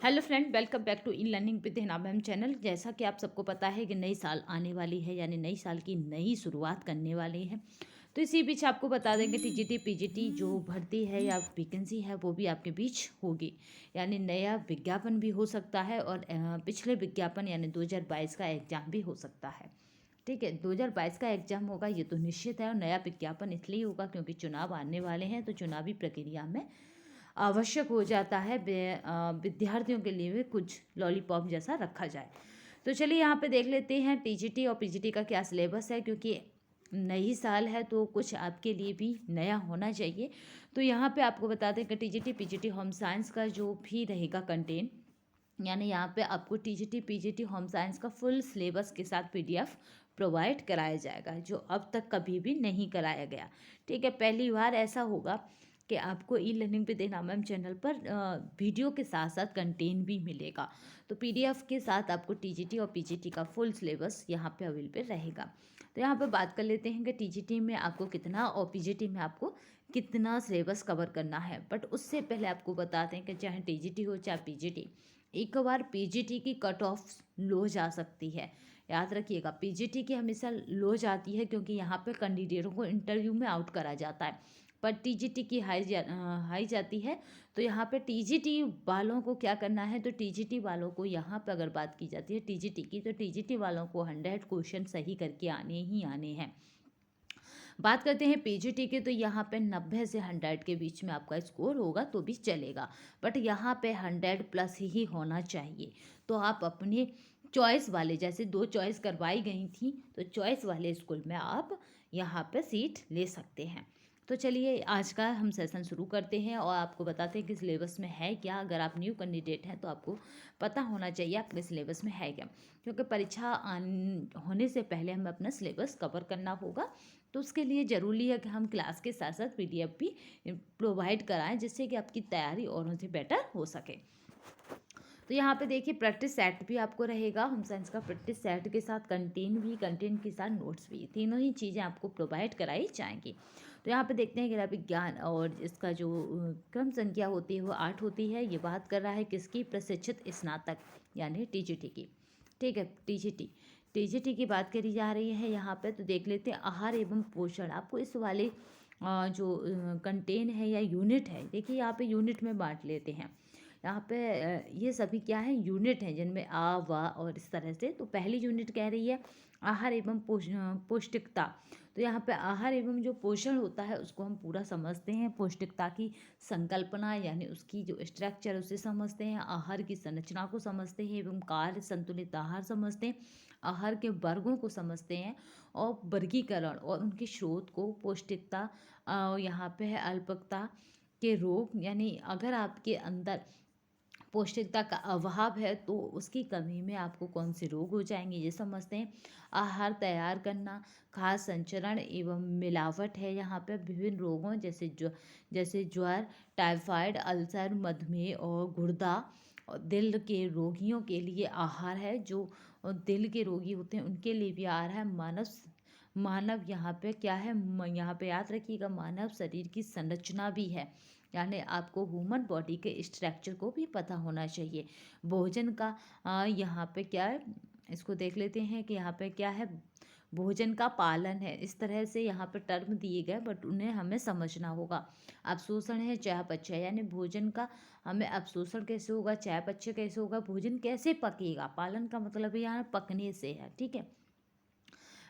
Hello friend, welcome back to in learning with Hina ma'am channel. जैसा कि आप सबको पता है कि नई साल आने वाली है, यानी नई साल की नई शुरुआत करने वाली है। तो इसी बीच आपको बता देंगे टीजीटी पीजीटी जो भर्ती है या वैकेंसी है वो भी आपके बीच होगी। यानी नया विज्ञापन भी हो सकता है और पिछले विज्ञापन यानी 2022 का एग्जाम भी हो सकता है। ठीक है, 2022 का एग्जाम होगा ये तो निश्चित है, और नया विज्ञापन इसलिए होगा क्योंकि चुनाव आने वाले हैं, तो चुनावी प्रक्रिया में आवश्यक हो जाता है विद्यार्थियों के लिए भी कुछ लॉलीपॉप जैसा रखा जाए। तो चलिए यहाँ पे देख लेते हैं टीजीटी और पीजीटी का क्या सिलेबस है, क्योंकि नई साल है तो कुछ आपके लिए भी नया होना चाहिए। तो यहाँ पे आपको बता दें कि टीजीटी पीजीटी होम साइंस का जो भी रहेगा कंटेंट, यानी यहाँ पे आपको टीजीटी पीजीटी होम साइंस का फुल सिलेबस के साथ पीडीएफ प्रोवाइड कराया जाएगा, जो अब तक कभी भी नहीं कराया गया। ठीक है, पहली बार ऐसा होगा कि आपको ई लर्निंग विद इनाम मैम चैनल पर वीडियो के साथ साथ कंटेंट भी मिलेगा। तो पीडीएफ के साथ आपको टीजीटी और पीजीटी का फुल सिलेबस यहाँ पे अवेलेबल रहेगा। तो यहाँ पे बात कर लेते हैं कि टीजीटी में आपको कितना और पीजीटी में आपको कितना सिलेबस कवर करना है। बट उससे पहले आपको बताते हैं कि चाहे टीजीटी हो चाहे पीजीटी, एक बार पीजीटी की कट ऑफ लो जा सकती है। याद रखिएगा, पीजीटी की हमेशा लो जाती है क्योंकि यहाँ पे कैंडिडेटों को इंटरव्यू में आउट करा जाता है, पर टीजीटी की हाई जाती है। तो यहाँ पे टीजीटी वालों को क्या करना है, तो टीजीटी वालों को यहाँ पे अगर बात की जाती है टीजीटी की, तो टीजीटी वालों को 100 क्वेश्चन सही करके आने ही आने हैं। बात करते हैं पीजीटी की, तो यहाँ पे 90 से 100 के बीच में आपका स्कोर होगा तो भी चलेगा, बट यहाँ पे 100 प्लस ही होना चाहिए। तो आप अपने चॉइस वाले, जैसे 2 चॉइस करवाई गई थी, तो चॉइस वाले स्कूल में आप यहाँ पे सीट ले सकते हैं। तो चलिए आज का हम सेशन शुरू करते हैं और आपको बताते हैं कि सिलेबस में है क्या। अगर आप न्यू कैंडिडेट हैं तो आपको पता होना चाहिए आपके सिलेबस में है क्या, क्योंकि परीक्षा होने से पहले हमें अपना सिलेबस कवर करना होगा। तो उसके लिए ज़रूरी है कि हम क्लास के साथ साथ पीडीएफ भी प्रोवाइड कराएं, जिससे कि आपकी तैयारी औरों से बेटर हो सके। तो यहाँ पे देखिए प्रैक्टिस सेट भी आपको रहेगा। होम साइंस का प्रैक्टिस सेट के साथ कंटेंट के साथ नोट्स भी, तीनों ही चीज़ें आपको प्रोवाइड कराई जाएंगी। तो यहाँ पे देखते हैं कि विज्ञान और इसका जो क्रम संख्या होती है वो 8 होती है। ये बात कर रहा है किसकी, प्रशिक्षित स्नातक यानी टीजीटी की। ठीक है, टीजीटी की बात करी जा रही है यहाँ पे। तो देख लेते हैं आहार एवं पोषण। आपको इस वाले जो कंटेन है या यूनिट है, देखिए यहाँ पे यूनिट में बांट लेते हैं। यहाँ पे ये सभी क्या है, यूनिट हैं जिनमें आ वा और इस तरह से। तो पहली यूनिट कह रही है आहार एवं पौष्टिकता। तो यहाँ पे आहार एवं जो पोषण होता है उसको हम पूरा समझते हैं। पौष्टिकता की संकल्पना यानी उसकी जो स्ट्रक्चर उसे समझते हैं। आहार की संरचना को समझते हैं एवं कार्य संतुलित आहार समझते हैं। आहार के वर्गों को समझते हैं और वर्गीकरण और उनके स्रोत को। पौष्टिकता यहाँ पे है अल्पकता के रोग, यानी अगर आपके अंदर पौष्टिकता का अभाव है तो उसकी कमी में आपको कौन से रोग हो जाएंगे, ये समझते हैं। आहार तैयार करना, खाद्य संचरण एवं मिलावट है यहाँ पे विभिन्न रोगों जैसे ज्वर, टाइफाइड, अल्सर, मधुमेह और गुर्दा और दिल के रोगियों के लिए आहार है। जो दिल के रोगी होते हैं उनके लिए भी आहार है। मानव यहाँ पे क्या है, यहाँ पे याद रखिएगा मानव शरीर की संरचना भी है, यानी आपको ह्यूमन बॉडी के स्ट्रक्चर को भी पता होना चाहिए। भोजन का यहाँ पे क्या है, इसको देख लेते हैं कि यहाँ पे क्या है, भोजन का पालन है। इस तरह से यहाँ पे टर्म दिए गए, बट उन्हें हमें समझना होगा। अवशोषण है, चयापचय, यानी भोजन का हमें अवशोषण कैसे होगा, चयापचय कैसे होगा, भोजन कैसे पकेगा। पालन का मतलब यहाँ पकने से है। ठीक है,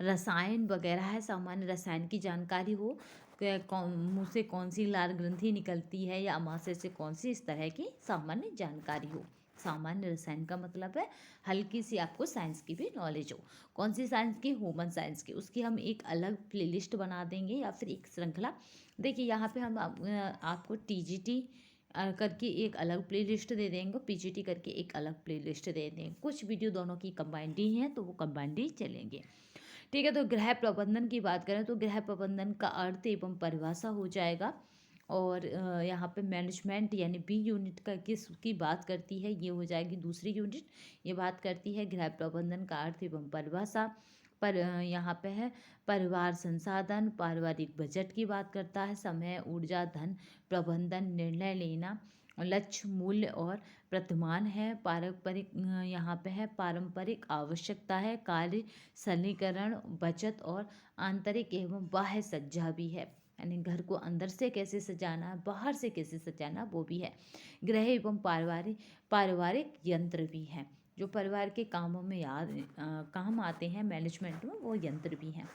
रसायन वगैरह है, सामान्य रसायन की जानकारी हो, मुँह से कौन सी लाल ग्रंथि निकलती है या अमाशय से कौन सी, इस तरह की सामान्य जानकारी हो। सामान्य रसायन का मतलब है हल्की सी आपको साइंस की भी नॉलेज हो। कौन सी साइंस की, ह्यूमन साइंस की। उसकी हम एक अलग प्लेलिस्ट बना देंगे या फिर एक श्रृंखला। देखिए यहाँ पे हम आपको टीजीटी करके एक अलग प्लेलिस्ट दे देंगे, पीजीटी करके एक अलग प्लेलिस्ट दे देंगे। कुछ वीडियो दोनों की कंबाइंड ही हैं तो वो कंबाइंड ही चलेंगे। ठीक है, तो गृह प्रबंधन की बात करें तो गृह प्रबंधन का अर्थ एवं परिभाषा हो जाएगा। और यहाँ पे मैनेजमेंट यानी बी यूनिट का किसकी बात करती है, ये हो जाएगी दूसरी यूनिट। ये बात करती है गृह प्रबंधन का अर्थ एवं परिभाषा। पर यहाँ पे है परिवार संसाधन, पारिवारिक बजट की बात करता है। समय, ऊर्जा, धन प्रबंधन, निर्णय लेना लक्ष्य, मूल्य और प्रतिमान है। पारंपरिक यहाँ पे है पारंपरिक आवश्यकता है। कार्य, सरलीकरण, बचत और आंतरिक एवं बाह्य सज्जा भी है, यानी घर को अंदर से कैसे सजाना, बाहर से कैसे सजाना, वो भी है। गृह एवं पारिवारिक पारिवारिक यंत्र भी है, जो परिवार के कामों में काम आते हैं मैनेजमेंट में, वो यंत्र भी हैं।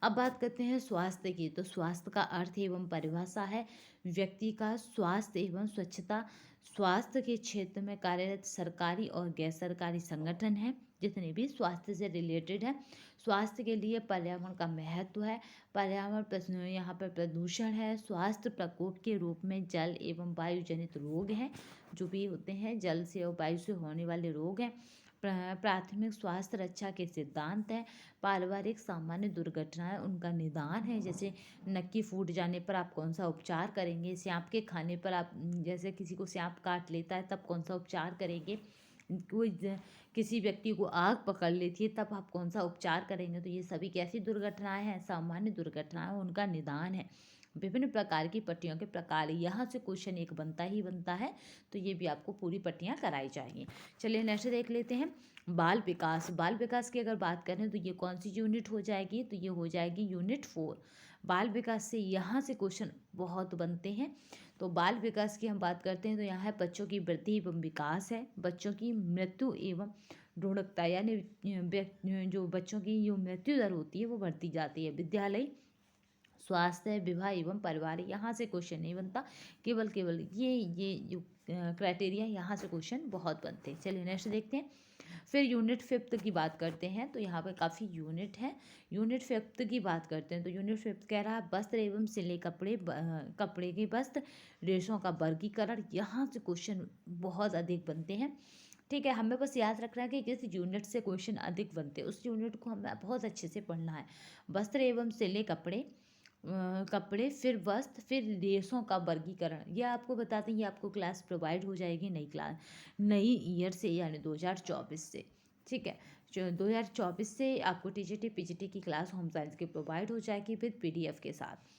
अब बात करते हैं स्वास्थ्य की। तो स्वास्थ्य का अर्थ एवं परिभाषा है व्यक्ति का स्वास्थ्य एवं स्वच्छता। स्वास्थ्य के क्षेत्र में कार्यरत सरकारी और गैर सरकारी संगठन हैं, जितने भी स्वास्थ्य से रिलेटेड है। स्वास्थ्य के लिए पर्यावरण का महत्व है। पर्यावरण यहाँ पर प्रदूषण है। स्वास्थ्य प्रकोप के रूप में जल एवं वायु जनित रोग हैं, जो भी होते हैं जल से और वायु से होने वाले रोग हैं। प्राथमिक स्वास्थ्य रक्षा के सिद्धांत हैं। पारिवारिक सामान्य दुर्घटनाएं, उनका निदान है। जैसे नक्की फूट जाने पर आप कौन सा उपचार करेंगे, सांप के खाने पर आप, जैसे किसी को सांप काट लेता है तब कौन सा उपचार करेंगे, किसी व्यक्ति को आग पकड़ लेती है तब आप कौन सा उपचार करेंगे। तो ये सभी कैसी दुर्घटनाएं हैं, सामान्य दुर्घटनाएं, उनका निदान है। विभिन्न प्रकार की पट्टियों के प्रकार, यहाँ से क्वेश्चन एक बनता ही बनता है, तो ये भी आपको पूरी पट्टियाँ कराई जाएंगी। चलिए नेक्स्ट देख लेते हैं। बाल विकास। बाल विकास की अगर बात करें तो ये कौन सी यूनिट हो जाएगी, तो ये हो जाएगी यूनिट 4। बाल विकास से यहाँ से क्वेश्चन बहुत बनते हैं। तो बाल विकास की हम बात करते हैं तो यहाँ है बच्चों की वृद्धि एवं विकास है। बच्चों की मृत्यु एवं भ्रूणता, यानी जो बच्चों की जो मृत्यु दर होती है वो बढ़ती जाती है। विद्यालय, स्वास्थ्य, विवाह एवं परिवार, यहाँ से क्वेश्चन नहीं बनता। केवल ये जो क्राइटेरिया, यहाँ से क्वेश्चन बहुत बनते हैं। चलिए नेक्स्ट देखते हैं। फिर यूनिट 5 की बात करते हैं, तो यहाँ पे काफ़ी यूनिट है। यूनिट 5 की बात करते हैं तो यूनिट 5 कह रहा है वस्त्र एवं सिले कपड़े, कपड़े के वस्त्र, रेशों का वर्गीकरण। यहाँ से क्वेश्चन बहुत अधिक बनते हैं। ठीक है, हमें बस याद रखना है कि किस यूनिट से क्वेश्चन अधिक बनते हैं, उस यूनिट को हमें बहुत अच्छे से पढ़ना है। वस्त्र एवं सिले कपड़े, कपड़े, फिर वस्त्र, फिर रेशों का वर्गीकरण। यह आपको बताते हैं, ये आपको क्लास प्रोवाइड हो जाएगी नई क्लास, नई ईयर से, यानी 2024 से। ठीक है, जो 2024 से आपको टीजीटी पीजीटी की क्लास होम साइंस की प्रोवाइड हो जाएगी विद पीडीएफ के साथ।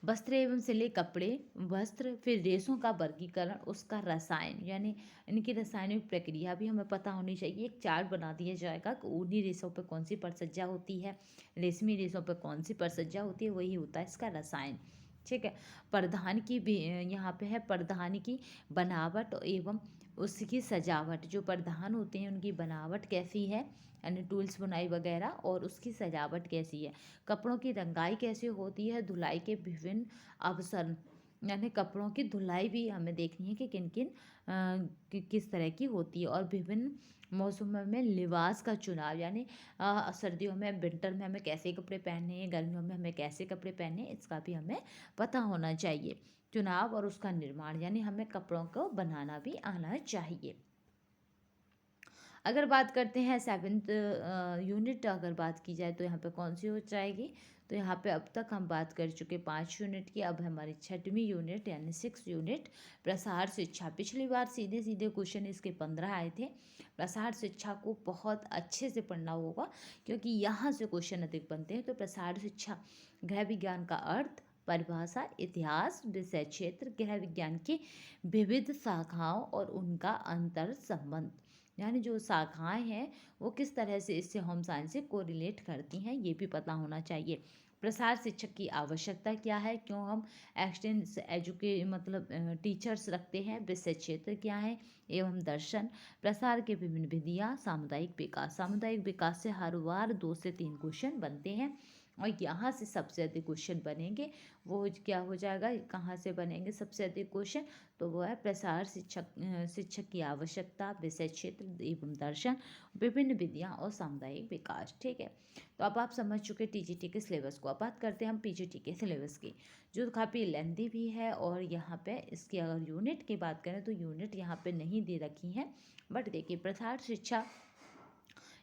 वस्त्र एवं सिले कपड़े, वस्त्र, फिर रेशों का वर्गीकरण, उसका रसायन, यानी इनकी रासायनिक प्रक्रिया भी हमें पता होनी चाहिए। एक चार्ट बना दिया जाएगा कि ऊनी रेशों पर कौन सी परिसज्जा होती है, रेशमी रेशों पर कौन सी परिसज्जा होती है, वही होता है इसका रसायन। ठीक है, परिधान की भी यहाँ पे है, परिधान की बनावट एवं उसकी सजावट। जो परिधान होते हैं उनकी बनावट कैसी है, यानी टूल्स बुनाई वगैरह, और उसकी सजावट कैसी है। कपड़ों की रंगाई कैसे होती है, धुलाई के विभिन्न अवसर, यानी कपड़ों की धुलाई भी हमें देखनी है कि किन किन किस तरह की होती है। और विभिन्न मौसमों में लिबास का चुनाव, यानी सर्दियों में, विंटर में हमें कैसे कपड़े पहनने हैं, गर्मियों में हमें कैसे कपड़े पहनने हैं, इसका भी हमें पता होना चाहिए। चुनाव और उसका निर्माण, यानी हमें कपड़ों को बनाना भी आना चाहिए। अगर बात करते हैं 7th यूनिट, अगर बात की जाए तो यहाँ पे कौन सी हो जाएगी, तो यहाँ पे अब तक हम बात कर चुके 5 यूनिट की। अब हमारी 6वीं यूनिट यानी 6 यूनिट प्रसार शिक्षा। पिछली बार सीधे सीधे क्वेश्चन इसके 15 आए थे। प्रसार शिक्षा को बहुत अच्छे से पढ़ना होगा, क्योंकि यहाँ से क्वेश्चन अधिक बनते हैं। तो प्रसार शिक्षा, गृह विज्ञान का अर्थ, परिभाषा, इतिहास, विषय क्षेत्र, गृह विज्ञान की विविध शाखाओं और उनका अंतर संबंध, यानी जो शाखाएं हैं वो किस तरह से इससे होम साइंस से कोरिलेट करती हैं, ये भी पता होना चाहिए। प्रसार शिक्षक की आवश्यकता क्या है, क्यों हम एक्सटेंस मतलब टीचर्स रखते हैं, विषय क्षेत्र क्या है, एवं दर्शन। प्रसार के विभिन्न विधियाँ, सामुदायिक विकास। सामुदायिक विकास से हर बार 2 से 3 क्वेश्चन बनते हैं, और यहाँ से सबसे अधिक क्वेश्चन बनेंगे। वो क्या हो जाएगा, कहाँ से बनेंगे सबसे अधिक क्वेश्चन, तो वो है प्रसार शिक्षक की आवश्यकता, विषय क्षेत्र एवं दर्शन, विभिन्न विधियाँ और सामुदायिक विकास। ठीक है, तो अब आप समझ चुके टीजीटी के सिलेबस को। अब बात करते हैं हम पीजीटी के सिलेबस की, जो काफ़ी लेंथी भी है। और यहाँ पे इसकी अगर यूनिट की बात करें तो यूनिट यहाँ पे नहीं दे रखी है, बट देखिए प्रसार शिक्षा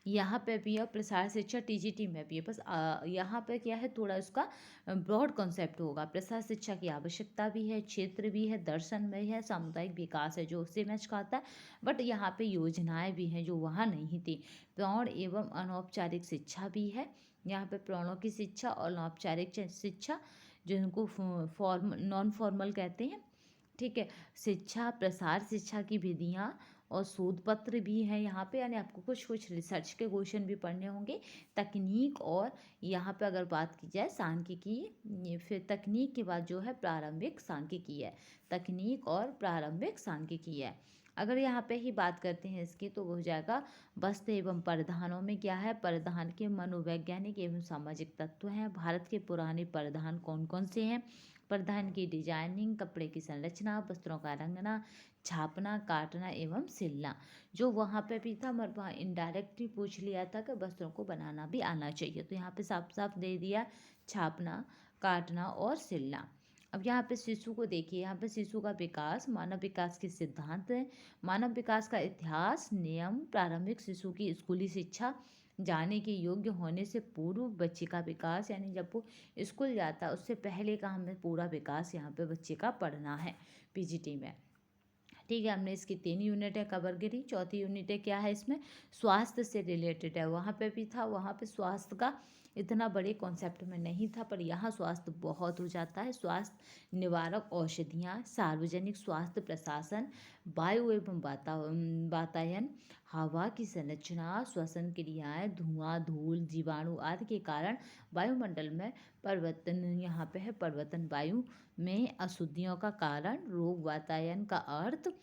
यहाँ पे भी है, प्रसार शिक्षा टीजीटी में भी है। बस यहाँ पे क्या है, थोड़ा उसका ब्रॉड कॉन्सेप्ट होगा। प्रसार शिक्षा की आवश्यकता भी है, क्षेत्र भी है, दर्शन भी है, सामुदायिक विकास है, जो उससे मैच खाता है। बट यहाँ पे योजनाएं भी हैं जो वहाँ नहीं थी। प्रौढ़ एवं अनौपचारिक शिक्षा भी है। यहाँ पे प्रौढ़ों की शिक्षा और अनौपचारिक शिक्षा, जिनको नॉन फॉर्मल कहते हैं, ठीक है। शिक्षा, प्रसार शिक्षा की विधियाँ और शोध पत्र भी हैं यहाँ पे, यानी आपको कुछ कुछ रिसर्च के क्वेश्चन भी पढ़ने होंगे। तकनीक और यहाँ पे अगर बात की जाए सांख्यिकी, ये फिर तकनीक के बाद जो है प्रारंभिक सांख्यिकी है। तकनीक और प्रारंभिक सांख्यिकी है। अगर यहाँ पे ही बात करते हैं इसकी, तो वो हो जाएगा वस्त्र एवं परिधानों में क्या है, परिधान के मनोवैज्ञानिक एवं सामाजिक तत्व हैं। भारत के पुराने परिधान कौन कौन से हैं? परिधान की डिजाइनिंग, कपड़े की संरचना, वस्त्रों का रंगना, छापना, काटना एवं सिलना। जो वहाँ पे भी था, मगर वहाँ इनडायरेक्टली पूछ लिया था कि वस्त्रों को बनाना भी आना चाहिए, तो यहाँ पे साफ साफ दे दिया छापना, काटना और सिलना। अब यहाँ पे शिशु को देखिए, यहाँ पे शिशु का विकास, मानव विकास के सिद्धांत है, मानव विकास का इतिहास, नियम, प्रारंभिक शिशु की स्कूली शिक्षा, जाने के योग्य होने से पूर्व बच्चे का विकास, यानी जब वो स्कूल जाता है उससे पहले का हमें पूरा विकास यहाँ पे बच्चे का पढ़ना है पीजीटी में। ठीक है, हमने इसकी 3 यूनिटें कवर करी। चौथी यूनिटें क्या है इसमें, स्वास्थ्य से रिलेटेड है। वहाँ पे भी था, वहाँ पे स्वास्थ्य का इतना बड़े कॉन्सेप्ट में नहीं था, पर यहाँ स्वास्थ्य बहुत हो जाता है। स्वास्थ्य निवारक औषधियाँ, सार्वजनिक स्वास्थ्य प्रशासन, वायु एवं वातायन, हवा की संरचना, श्वसन क्रियाएं, धुआं, धूल, जीवाणु आदि के कारण वायुमंडल में परिवर्तन, यहाँ पे है परिवर्तन, वायु में अशुद्धियों का कारण, रोग, वातायन का अर्थ।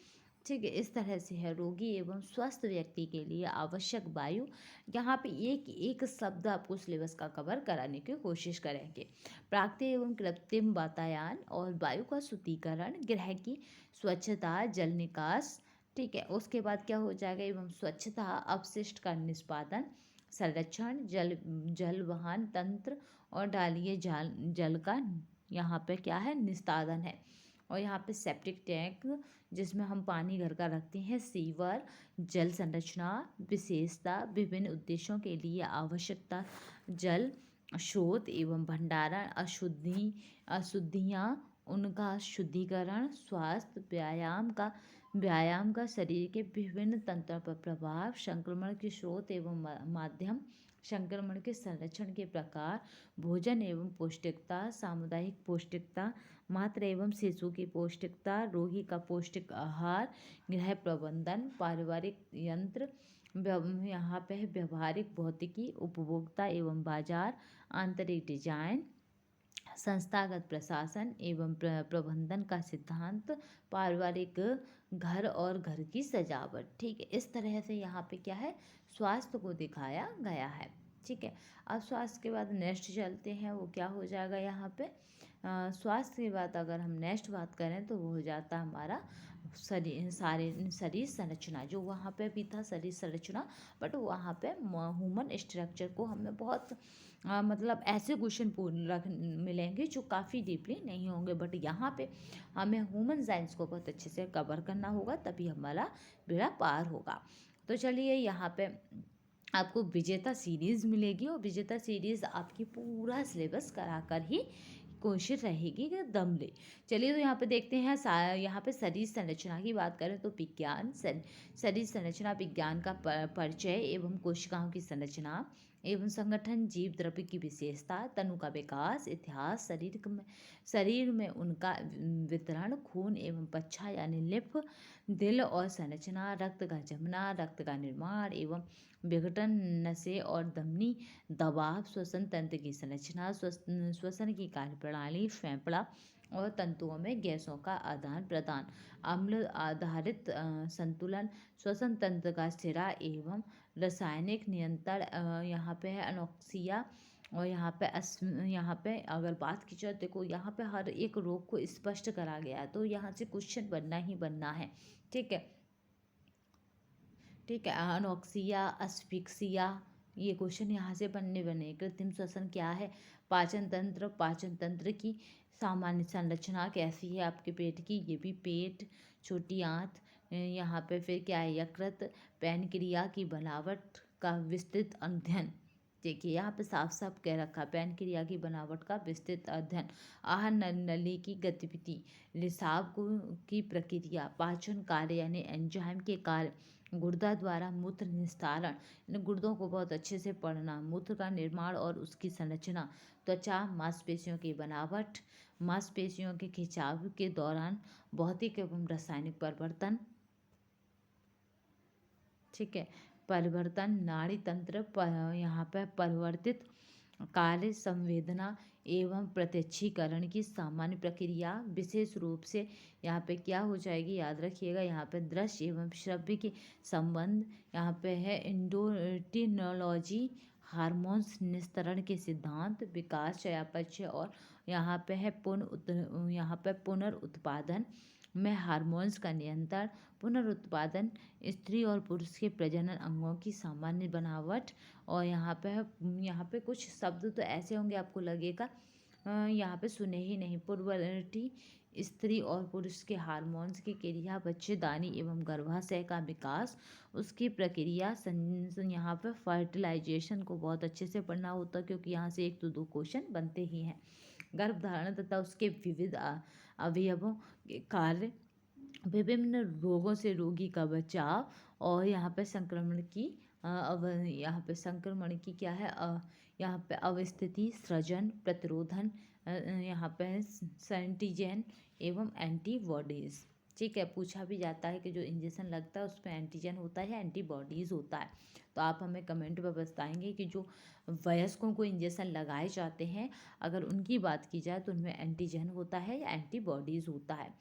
ठीक है, इस तरह से है। रोगी एवं स्वस्थ व्यक्ति के लिए आवश्यक वायु, यहाँ पे एक एक शब्द आपको सिलेबस का कवर कराने की कोशिश करेंगे। प्राकृतिक एवं कृत्रिम वातायन और वायु का शुद्धिकरण, ग्रह की स्वच्छता, जल निकास। ठीक है, उसके बाद क्या हो जाएगा, एवं स्वच्छता, अपशिष्ट का निष्पादन, संरक्षण, जल वहन तंत्र और डालीय जल का यहाँ पे क्या है, निस्तारण है। और यहाँ पे सेप्टिक टैंक, जिसमें हम पानी घर का रखते हैं, सीवर, जल संरचना, विशेषता, विभिन्न उद्देश्यों के लिए आवश्यकता, जल स्रोत एवं भंडारण, अशुद्धियाँ, उनका शुद्धिकरण, स्वास्थ्य, व्यायाम का शरीर के विभिन्न तंत्रों पर प्रभाव, संक्रमण के स्रोत एवं माध्यम, संक्रमण के संरक्षण के प्रकार, भोजन एवं पौष्टिकता, सामुदायिक पौष्टिकता, मातृ एवं शिशु की पौष्टिकता, रोगी का पौष्टिक आहार, गृह प्रबंधन, पारिवारिक यंत्र, यहाँ पे है व्यवहारिक भौतिकी, उपभोक्ता एवं बाजार, आंतरिक डिजाइन, संस्थागत प्रशासन एवं प्रबंधन का सिद्धांत, पारिवारिक घर और घर की सजावट। ठीक है, इस तरह से यहाँ पे क्या है, स्वास्थ्य को दिखाया गया है। ठीक है, अब स्वास्थ्य के बाद नेक्स्ट चलते हैं, वो क्या हो जाएगा यहाँ पे, स्वास्थ्य के बाद अगर हम नेक्स्ट बात करें तो वो हो जाता है हमारा शरीर संरचना। जो वहाँ पे भी था शरीर संरचना, बट वहाँ पे ह्यूमन स्ट्रक्चर को हमें बहुत मतलब ऐसे क्वेश्चन मिलेंगे जो काफ़ी डीपली नहीं होंगे, बट यहाँ पे हमें ह्यूमन साइंस को बहुत अच्छे से कवर करना होगा, तभी हमारा बेड़ा पार होगा। तो चलिए, यहाँ पे आपको विजेता सीरीज़ मिलेगी, और विजेता सीरीज़ आपकी पूरा सिलेबस करा कर ही कोशिश रहेगी कि दम ले। चलिए, तो यहाँ पे देखते हैं, यहाँ पे शरीर संरचना की बात करें तो विज्ञान, शरीर संरचना विज्ञान का परिचय एवं कोशिकाओं की संरचना एवं संगठन, जीव द्रव्य की विशेषता, तनु का विकास, इतिहास, शरीर में उनका वितरण, खून एवं पच्छा यानी लिम्फ, दिल और संरचना, रक्त का जमना, रक्त का निर्माण एवं विघटन, नसें और धमनी, दबाव, श्वसन तंत्र की संरचना, श्वसन की कार्यप्रणाली, फेफड़ा और तंतुओं में गैसों का आदान प्रदान, अम्ल आधारित संतुलन, श्वसन तंत्र का सिरा एवं रासायनिक नियंत्रण, यहाँ पे है अनोक्सिया। और यहाँ पे अगर बात की जाए, देखो यहाँ पे हर एक रोग को स्पष्ट करा गया है, तो यहाँ से क्वेश्चन बनना ही बनना है। ठीक है, ठीक है, अनोक्सिया, अस्फिक्सिया, ये क्वेश्चन यहाँ से बने। कृत्रिम श्वसन क्या है, पाचन तंत्र की सामान्य संरचना कैसी है आपके पेट की, ये भी पेट, छोटी आंत, यहाँ पे फिर क्या है, यकृत, पैनक्रिया की बनावट का विस्तृत अध्ययन। देखिए यहाँ पे साफ साफ कह रखा, पैन क्रिया की बनावट का विस्तृत अध्ययन, आहार नली की गतिविधि, रिसाव की प्रक्रिया, पाचन कार्य यानी एंजाइम के कार्य, गुर्दा द्वारा मूत्र निस्तारण यानी गुर्दों को बहुत अच्छे से पढ़ना, मूत्र का निर्माण और उसकी संरचना, त्वचा मांसपेशियों की बनावट, मांसपेशियों के खिंचाव के दौरान भौतिक एवं रासायनिक परिवर्तन, ठीक है, परिवर्तन, नाड़ी तंत्र यहाँ पर परिवर्तित कार्य, संवेदना एवं प्रत्यक्षीकरण की सामान्य प्रक्रिया, विशेष रूप से यहाँ पे क्या हो जाएगी याद रखिएगा, यहाँ पे दृश्य एवं श्रव्य के संबंध, यहाँ पे है एंडोक्रिनोलॉजी, हार्मोन्स निस्तरण के सिद्धांत, विकास चयापचय और यहाँ पे है यहाँ पे पुनर्उत्पादन में हार्मोन्स का नियंत्रण, पुनरुत्पादन, स्त्री और पुरुष के प्रजनन अंगों की सामान्य बनावट। और यहाँ पे कुछ शब्द तो ऐसे होंगे आपको लगेगा यहाँ पे सुने ही नहीं, पूर्ववर्ती स्त्री और पुरुष के हार्मोन्स की क्रिया, बच्चेदानी एवं गर्भाशय का विकास, उसकी प्रक्रिया, यहाँ पे फर्टिलाइजेशन को बहुत अच्छे से पढ़ना होता है क्योंकि यहाँ से 1 to 2 क्वेश्चन बनते ही हैं। गर्भधारण तथा उसके विविध अवयवों के कार्य, विभिन्न रोगों से रोगी का बचाव और यहाँ पे संक्रमण की यहाँ पे संक्रमण की क्या है यहाँ पे अवस्थिति, सृजन, प्रतिरोधन, यहाँ पे एंटीजन एवं एंटीबॉडीज़, ठीक है। पूछा भी जाता है कि जो इंजेक्शन लगता है उसमें एंटीजन होता है या एंटीबॉडीज़ होता है, तो आप हमें कमेंट में बताएंगे कि जो वयस्कों को इंजेक्शन लगाए जाते हैं अगर उनकी बात की जाए तो उनमें एंटीजन होता है या एंटीबॉडीज़ होता है।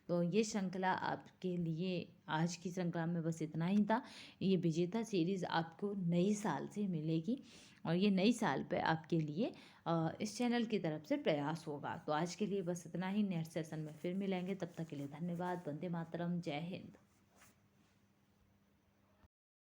तो ये श्रृंखला आपके लिए आज की श्रृंखला में बस इतना ही था। ये विजेता सीरीज़ आपको नई साल से मिलेगी और ये नई साल पे आपके लिए इस चैनल की तरफ से प्रयास होगा। तो आज के लिए बस इतना ही, नेक्स्ट सेशन में फिर मिलेंगे, तब तक के लिए धन्यवाद। वंदे मातरम, जय हिंद।